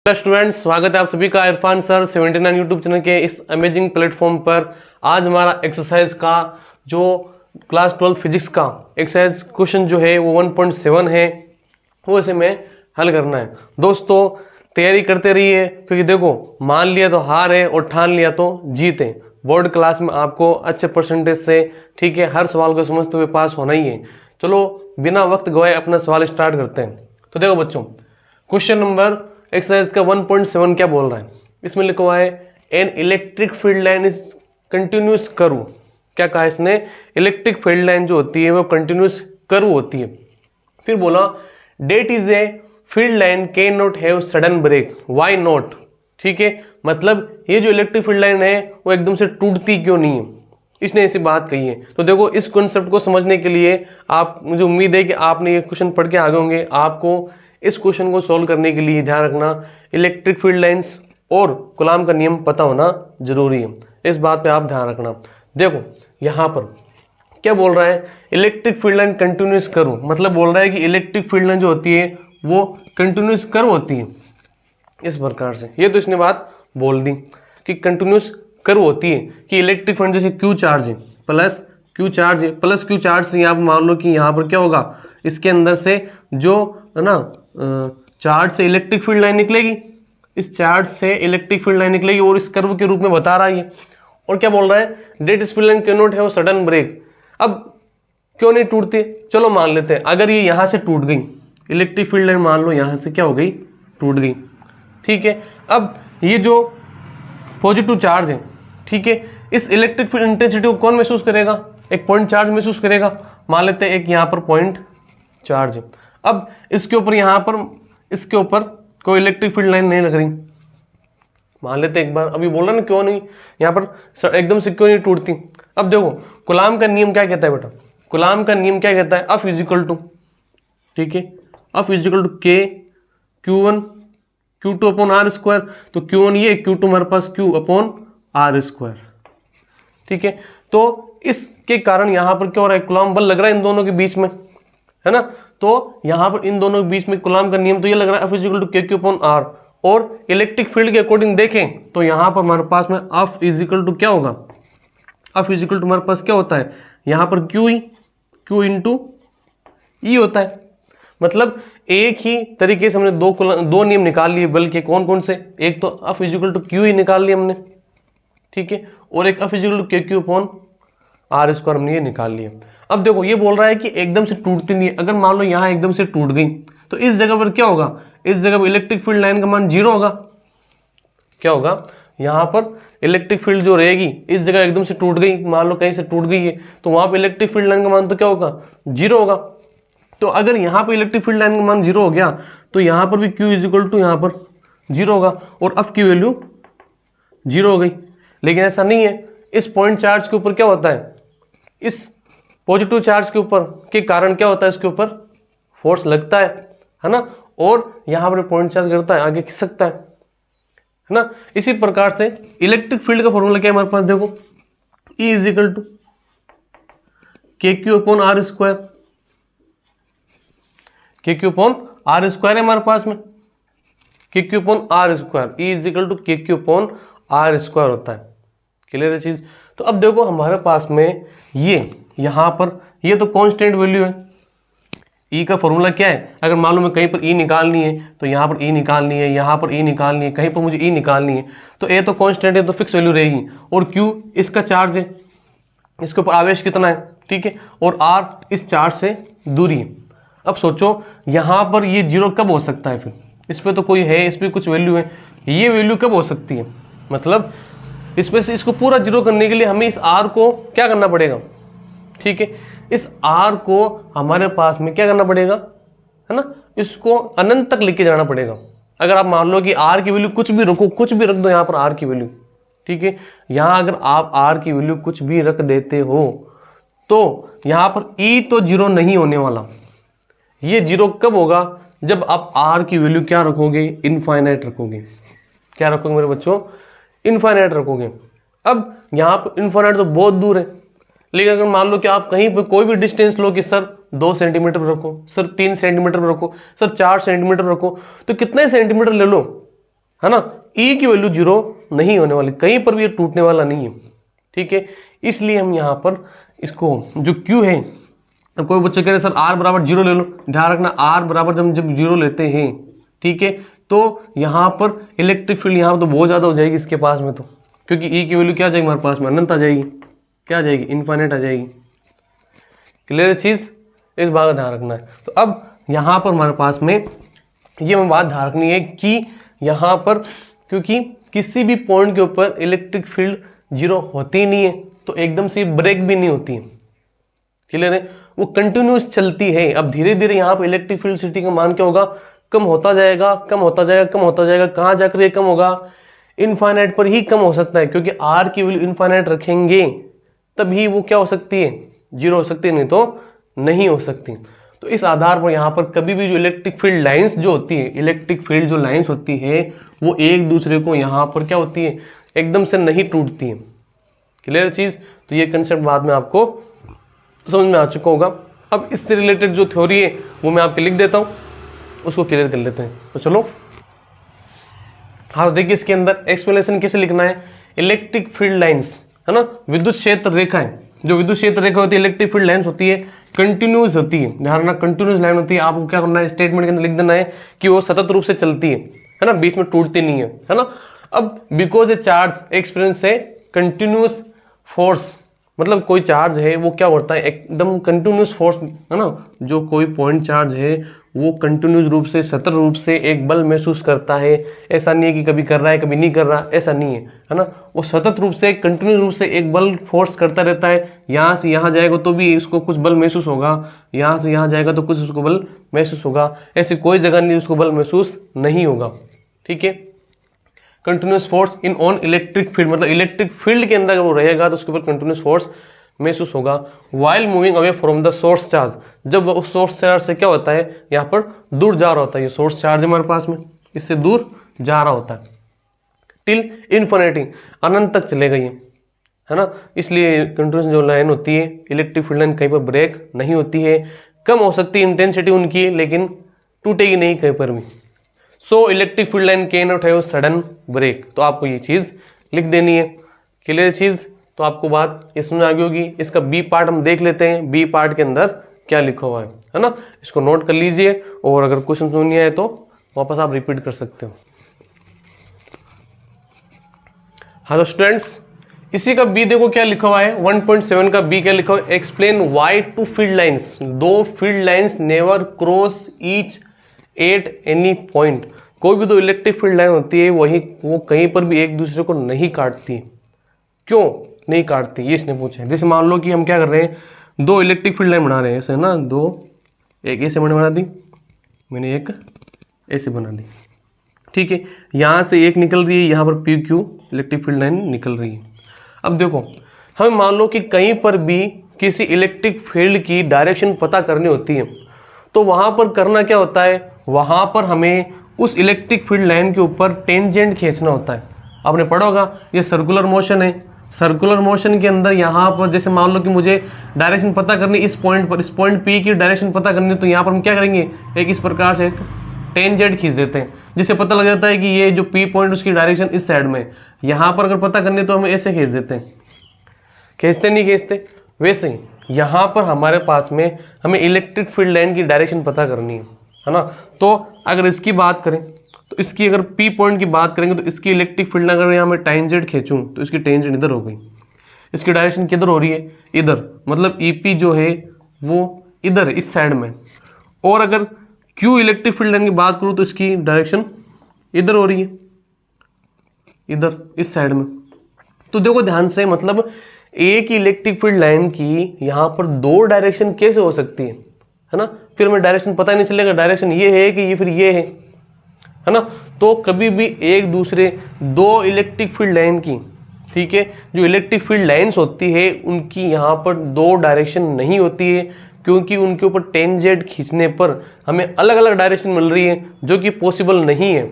Hello students, स्वागत है आप सभी का इरफान सर 79 यूट्यूब चैनल के इस अमेजिंग प्लेटफॉर्म पर। आज हमारा एक्सरसाइज का जो क्लास 12 फिजिक्स का एक्सरसाइज क्वेश्चन जो है वो 1.7 है, वो इसे में हल करना है। दोस्तों तैयारी करते रहिए, क्योंकि देखो मान लिया तो हार है और ठान लिया तो जीत है। बोर्ड क्लास में आपको अच्छे परसेंटेज से, ठीक है, हर सवाल को समझते हुए पास होना ही है। चलो बिना वक्त गवाए अपना सवाल स्टार्ट करते हैं। तो देखो बच्चों, क्वेश्चन नंबर एक्सरसाइज का 1.7 क्या बोल रहा है। इसमें लिखा हुआ है an electric field line is continuous curve. क्या कहा इसने? इलेक्ट्रिक फील्ड लाइन जो होती है वो कंटिन्यूस कर्व होती है। फिर बोला that is a field line can not have sudden break, why not. ठीक है, मतलब ये जो इलेक्ट्रिक फील्ड लाइन है वो एकदम से टूटती क्यों नहीं है, इसने ऐसी बात कही है। तो देखो इस कॉन्सेप्ट को समझने के लिए आप, मुझे उम्मीद है कि आपने ये क्वेश्चन पढ़ के आगे होंगे। आपको इस क्वेश्चन को सॉल्व करने के लिए ध्यान रखना इलेक्ट्रिक फील्ड लाइंस और कूलॉम का नियम पता होना जरूरी है। इस बात पे आप ध्यान रखना। देखो यहाँ पर क्या बोल रहा है, electric field line continuous curve, मतलब बोल रहा है कि इलेक्ट्रिक फील्ड लाइन जो होती है वो कंटिन्यूस कर्व होती है इस प्रकार से। ये तो इसने बात बोल दी कि कंटिन्यूस कर्व होती है, कि इलेक्ट्रिक फील्ड जैसे क्यू चार्ज है प्लस क्यू चार्ज है प्लस क्यू चार्ज से यहाँ पर मान लो कि यहाँ पर क्या होगा, इसके अंदर से जो है ना चार्ज से इलेक्ट्रिक फील्ड लाइन निकलेगी, इस चार्ज से इलेक्ट्रिक फील्ड लाइन निकलेगी और इस कर्व के रूप में बता रहा है ये। और क्या बोल रहा है, that is field line can not have sudden break. अब क्यों नहीं टूटती, चलो मान लेते हैं अगर ये यहां से टूट गई, इलेक्ट्रिक फील्ड लाइन मान लो यहां से क्या हो गई, टूट गई। ठीक है, अब ये जो पॉजिटिव चार्ज है, ठीक है, इस इलेक्ट्रिक फील्ड इंटेंसिटी को कौन महसूस करेगा, एक पॉइंट चार्ज महसूस करेगा। मान लेते हैं एक यहाँ पर पॉइंट चार्ज है। अब इसके ऊपर यहाँ पर इसके ऊपर कोई इलेक्ट्रिक फील्ड लाइन नहीं लग रही, मान लेते एक बार। अभी बोल रहा ना क्यों नहीं, यहाँ पर एकदम से क्यों नहीं टूटती। अब देखो कूलॉम का नियम क्या कहता है बेटा, कूलॉम का नियम क्या कहता है, F इजिकल टू, ठीक है, F इजिकल टू के Q1 Q2 upon R square. तो Q1 ये, Q2 हमारे पास Q अपॉन आर स्क्वायर। ठीक है, तो इसके कारण यहाँ पर क्या हो रहा है, कूलॉम बल लग रहा है इन दोनों के बीच में, है ना। तो यहाँ पर इन दोनों के बीच में कूलॉम का नियम तो ये लग रहा है F is equal to K Q upon are. और इलेक्ट्रिक फील्ड के अकॉर्डिंग देखें तो यहाँ पर हमारे पास में F इजिकल टू क्या होगा, F इजिकल टू हमारे पास क्या होता है, यहाँ पर Q इंटू ई होता है। मतलब एक ही तरीके से हमने दो नियम निकाल लिए, बल्कि कौन कौन से, एक तो F इजिकल टू क्यू ही निकाल लिया हमने, ठीक है, और एक F is equal to K Q upon R square हमने ये निकाल लिया। अब देखो ये बोल रहा है कि एकदम से टूटती नहीं है। अगर मान लो यहाँ एकदम से टूट गई तो इस जगह पर क्या होगा, इस जगह पर इलेक्ट्रिक फील्ड लाइन का मान 0 होगा। क्या होगा, यहाँ पर इलेक्ट्रिक फील्ड जो रहेगी, इस जगह एकदम से टूट गई, मान लो कहीं से टूट गई है, तो वहां पर इलेक्ट्रिक फील्ड लाइन का मान तो क्या होगा, 0 होगा। तो अगर यहाँ पर इलेक्ट्रिक फील्ड लाइन का मान 0 हो गया तो यहाँ पर भी Q इजिकल टू यहाँ पर 0 होगा और F की वैल्यू 0 हो गई। लेकिन ऐसा नहीं है, इस पॉइंट चार्ज के ऊपर क्या होता है, इस पॉजिटिव चार्ज के ऊपर के कारण क्या होता है, इसके ऊपर फोर्स लगता है ना, और यहां पर पॉइंट चार्ज करता है, आगे खिसकता है ना। इसी प्रकार से इलेक्ट्रिक फील्ड का फॉर्मूला क्या है हमारे पास, देखो E equal to K Q upon R square, K Q upon R square है हमारे पास में, K Q upon R square, E equal to K Q upon R square होता है। क्लियर है चीज। तो अब देखो हमारे पास में ये यहाँ पर ये तो कांस्टेंट वैल्यू है, E का फॉर्मूला क्या है, अगर मान लो मैं कहीं पर E निकालनी है तो यहाँ पर E निकालनी है, यहाँ पर E निकालनी है, कहीं पर मुझे E निकालनी है, तो A तो कांस्टेंट है तो फिक्स वैल्यू रहेगी, और Q इसका चार्ज है, इसके ऊपर आवेश कितना है, ठीक है, और R इस चार्ज से दूरी है। अब सोचो यहाँ पर ये 0 कब हो सकता है, फिर इस पर तो कोई है, इस पर कुछ वैल्यू है, ये वैल्यू कब हो सकती है, मतलब इसमें से इसको पूरा 0 करने के लिए हमें इस R को क्या करना पड़ेगा, ठीक है, इस R को हमारे पास में क्या करना पड़ेगा, है ना, इसको अनंत तक लेके जाना पड़ेगा। अगर आप मान लो कि R की वैल्यू कुछ भी रखो, कुछ भी रख दो यहाँ पर R की वैल्यू, ठीक है, यहाँ अगर आप R की वैल्यू कुछ भी रख देते हो तो यहाँ पर E तो 0 नहीं होने वाला। ये 0 कब होगा, जब आप R की वैल्यू क्या रखोगे, इनफाइनाइट रखोगे। क्या रखोगे मेरे बच्चों, इनफाइनाइट रखोगे। अब यहाँ पर इनफाइनाइट तो बहुत दूर है, लेकिन अगर मान लो कि आप कहीं पर कोई भी डिस्टेंस लो कि सर 2 सेंटीमीटर पर रखो, सर 3 सेंटीमीटर पर रखो, सर 4 सेंटीमीटर पर रखो, तो कितने सेंटीमीटर ले लो, है ना, E की वैल्यू 0 नहीं होने वाली, कहीं पर भी ये टूटने वाला नहीं है, ठीक है। इसलिए हम यहाँ पर इसको जो Q है, अब कोई बच्चे कह रहे सर R बराबर 0 ले लो, ध्यान रखना R बराबर जब 0 लेते हैं, ठीक है, तो यहाँ पर इलेक्ट्रिक फील्ड यहाँ पर तो बहुत ज़्यादा हो जाएगी इसके पास में, तो क्योंकि E की वैल्यू क्या आ जाएगी हमारे पास में, अनंत आ जाएगी, क्या आ जाएगी, इनफाइनाइट आ जाएगी। क्लियर चीज़, इस बात का ध्यान रखना है। तो अब यहाँ पर हमारे पास में ये हमें बात ध्यान रखनी है कि यहाँ पर क्योंकि किसी भी पॉइंट के ऊपर इलेक्ट्रिक फील्ड 0 होती नहीं है, तो एकदम से ब्रेक भी नहीं होती है। क्लियर है, वो कंटिन्यूस चलती है। अब धीरे धीरे यहाँ पर इलेक्ट्रिक फील्ड सिटी का मान क्या होगा, कम होता जाएगा, कम होता जाएगा, कम होता जाएगा। कहाँ जाकर ये कम होगा, इनफाइनाइट पर ही कम हो सकता है, क्योंकि R की वैल्यू इनफाइनाइट रखेंगे तभी वो क्या हो सकती है, 0 हो सकती है, नहीं तो नहीं हो सकती। तो इस आधार पर यहाँ पर कभी भी जो इलेक्ट्रिक फील्ड लाइंस जो होती है, इलेक्ट्रिक फील्ड जो लाइंस होती है वो एक दूसरे को यहाँ पर क्या होती है, एकदम से नहीं टूटती है। क्लियर चीज़, तो ये कंसेप्ट बाद में आपको समझ में आ चुका होगा। अब इससे रिलेटेड जो थ्योरी है वो मैं आपके लिख देता हूँ, उसको क्लियर कर लेते हैं। तो चलो, हाँ देखिए इसके अंदर एक्सप्लेनेशन कैसे लिखना है, इलेक्ट्रिक फील्ड लाइंस है ना, विद्युत क्षेत्र रेखाएं, जो विद्युत क्षेत्र रेखा होती है, इलेक्ट्रिक फील्ड लाइंस होती है, कंटिन्यूस होती है। ध्यान रखना, कंटिन्यूस लाइन होती है। आपको क्या करना है, स्टेटमेंट के अंदर लिख देना है कि वो सतत रूप से चलती है ना, बीच में टूटती नहीं है ना। अब बिकॉज ए चार्ज एक्सपीरियंस है कंटिन्यूस फोर्स, मतलब कोई चार्ज है वो क्या होता है, एकदम कंटिन्यूस फोर्स है ना, जो कोई पॉइंट चार्ज है वो कंटिन्यूस रूप से सतत रूप से एक बल महसूस करता है। ऐसा नहीं है कि कभी कर रहा है कभी नहीं कर रहा, ऐसा नहीं है ना, वो सतत रूप से कंटिन्यूस रूप से एक बल फोर्स करता रहता है। यहाँ से यहाँ जाएगा तो भी इसको कुछ बल महसूस होगा, यहाँ से यहाँ जाएगा तो कुछ उसको बल महसूस होगा, ऐसी कोई जगह नहीं उसको बल महसूस नहीं होगा, ठीक है। Continuous force in on electric field, मतलब इलेक्ट्रिक फील्ड के अंदर अगर वो रहेगा तो उसके ऊपर कंटिन्यूस फोर्स महसूस होगा। While moving away from the source charge, जब उस सोर्स चार्ज से क्या होता है, यहाँ पर दूर जा रहा होता है, ये सोर्स चार्ज हमारे पास में, इससे दूर जा रहा होता है, टिल इन्फिनिटी, अनंत तक चलेगा ये, है ना। इसलिए कंटिन्यूस जो लाइन होती है, इलेक्ट्रिक फील्ड लाइन कहीं पर ब्रेक नहीं होती है, कम हो सकती है इंटेंसिटी उनकी, लेकिन टूटेगी नहीं कहीं पर भी। So electric field line can not have sudden break, तो आपको ये चीज़ लिख देनी है। क्लियर चीज़, तो आपको बात ये समझ आ गई होगी। इसका बी पार्ट हम देख लेते हैं, बी पार्ट के अंदर क्या लिखा हुआ है ना, इसको नोट कर लीजिए, और अगर क्वेश्चन सुन नहीं आए तो वापस आप रिपीट कर सकते हो। हाँ तो स्टूडेंट्स, इसी का बी देखो क्या लिखा हुआ है, 1.7 का बी क्या लिखा हुआ है, explain why two field lines, दो field lines never cross each at any point, कोई भी दो इलेक्ट्रिक फील्ड लाइन होती है वो कहीं पर भी एक दूसरे को नहीं काटती। क्यों नहीं काटती, ये इसने पूछा है। जैसे मान लो कि हम क्या कर रहे हैं, दो इलेक्ट्रिक फील्ड लाइन बना रहे हैं ऐसे ना, दो, एक ऐसे मैंने बना दी, मैंने एक ऐसे बना दी, ठीक है। यहाँ से एक निकल रही है, यहाँ पर P Q electric field line निकल रही है। अब देखो, हमें मान लो कि कहीं पर भी किसी इलेक्ट्रिक फील्ड की डायरेक्शन पता करनी होती है, तो वहाँ पर करना क्या होता है, वहाँ पर हमें उस इलेक्ट्रिक फील्ड लाइन के ऊपर टेंजेंट खींचना होता है। आपने पढ़ा होगा, ये सर्कुलर मोशन है, सर्कुलर मोशन के अंदर यहाँ पर जैसे मान लो कि मुझे डायरेक्शन पता करनी इस पॉइंट पर, इस पॉइंट पी की डायरेक्शन पता करनी, तो यहाँ पर हम क्या करेंगे, एक इस प्रकार से एक टेंजेंट खींच देते हैं, जिससे पता लग जाता है कि ये जो पी पॉइंट उसकी डायरेक्शन इस साइड में। यहाँ पर अगर पता करनी तो हम ऐसे खींच देते हैं, खींचते नहीं खींचते, वैसे ही यहाँ पर हमारे पास में हमें इलेक्ट्रिक फील्ड लाइन की डायरेक्शन पता करनी है ना। तो अगर इसकी बात करें तो इसकी अगर पी पॉइंट की बात करेंगे तो इसकी इलेक्ट्रिक फील्ड अगर यहाँ मैं टेंजेंट खींचूं तो इसकी टेंजेंट इधर हो गई, इसकी डायरेक्शन किधर हो रही है, इधर, मतलब ईपी जो है वो इधर इस साइड में। और अगर क्यू इलेक्ट्रिक फील्ड लाइन की बात करूँ तो इसकी डायरेक्शन इधर हो रही है, इधर इस साइड में। तो देखो ध्यान से, मतलब एक इलेक्ट्रिक फील्ड लाइन की यहाँ पर दो डायरेक्शन कैसे हो सकती है ना, फिर हमें डायरेक्शन पता नहीं चलेगा डायरेक्शन ये है कि ये फिर ये है ना। तो कभी भी एक दूसरे दो इलेक्ट्रिक फील्ड लाइन की, ठीक है, जो इलेक्ट्रिक फील्ड लाइंस होती है उनकी यहाँ पर दो डायरेक्शन नहीं होती है, क्योंकि उनके ऊपर टेंजेंट खींचने पर हमें अलग अलग डायरेक्शन मिल रही है, जो कि पॉसिबल नहीं है।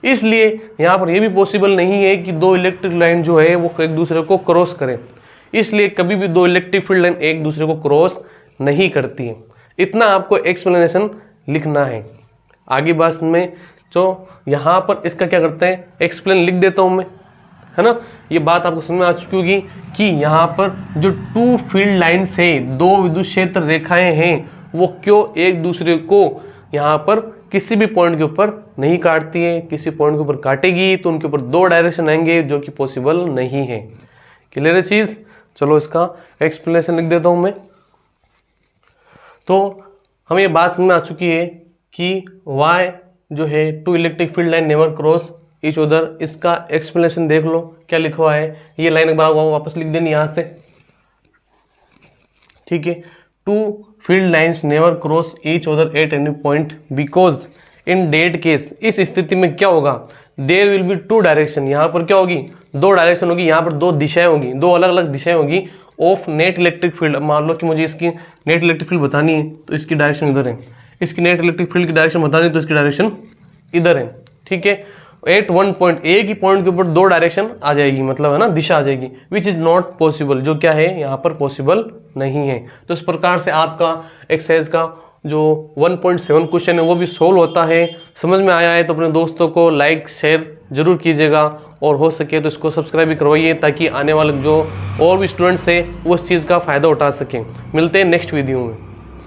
इसलिए यहाँ पर यह भी पॉसिबल नहीं है कि दो इलेक्ट्रिक लाइन जो है वो एक दूसरे को क्रॉस करें, इसलिए कभी भी दो इलेक्ट्रिक फील्ड लाइन एक दूसरे को क्रॉस नहीं करती है। इतना आपको एक्सप्लेनेशन लिखना है। आगे बात में तो यहाँ पर इसका क्या करते हैं, एक्सप्लेन लिख देता हूँ मैं, है ना। ये बात आपको समझ में आ चुकी होगी कि यहाँ पर जो टू फील्ड लाइन्स है, दो विद्युत क्षेत्र रेखाएं हैं, वो क्यों एक दूसरे को यहाँ पर किसी भी पॉइंट के ऊपर नहीं काटती है। किसी पॉइंट के ऊपर काटेगी तो उनके ऊपर दो डायरेक्शन आएंगे जो कि पॉसिबल नहीं है। क्लियर है चीज। चलो इसका एक्सप्लेनेशन लिख देता हूं मैं। तो हमें ये बात समझ में आ चुकी है कि वाई जो है two electric field line never cross each other. इसका एक्सप्लेनेशन देख लो क्या लिखा हुआ है। ये लाइन एक बार वापस लिख देनी यहां से, ठीक है। Two field lines never cross each other at any point because in that case, इस स्थिति में क्या होगा, there will be two direction, यहाँ पर क्या होगी, दो डायरेक्शन होगी, यहाँ पर दो दिशाएं होगी, दो अलग अलग दिशाएं होगी ऑफ नेट इलेक्ट्रिक फील्ड। मान लो कि मुझे इसकी नेट इलेक्ट्रिक फील्ड बतानी है तो इसकी डायरेक्शन इधर है, इसकी नेट इलेक्ट्रिक फील्ड की डायरेक्शन बतानी है तो इसकी डायरेक्शन इधर है, ठीक है। एट वन पॉइंट, एक ही पॉइंट के ऊपर दो डायरेक्शन आ जाएगी, मतलब है ना, दिशा आ जाएगी, विच इज नॉट पॉसिबल, जो क्या है यहाँ पर पॉसिबल नहीं है। तो इस प्रकार से आपका एक्सरसाइज का जो 1.7 क्वेश्चन है वो भी सोल्व होता है। समझ में आया है तो अपने दोस्तों को लाइक शेयर जरूर कीजिएगा और हो सके तो इसको सब्सक्राइब भी करवाइए ताकि आने वाले जो और भी स्टूडेंट्स हैं वो इस चीज़ का फ़ायदा उठा सकें। मिलते हैं नेक्स्ट वीडियो में।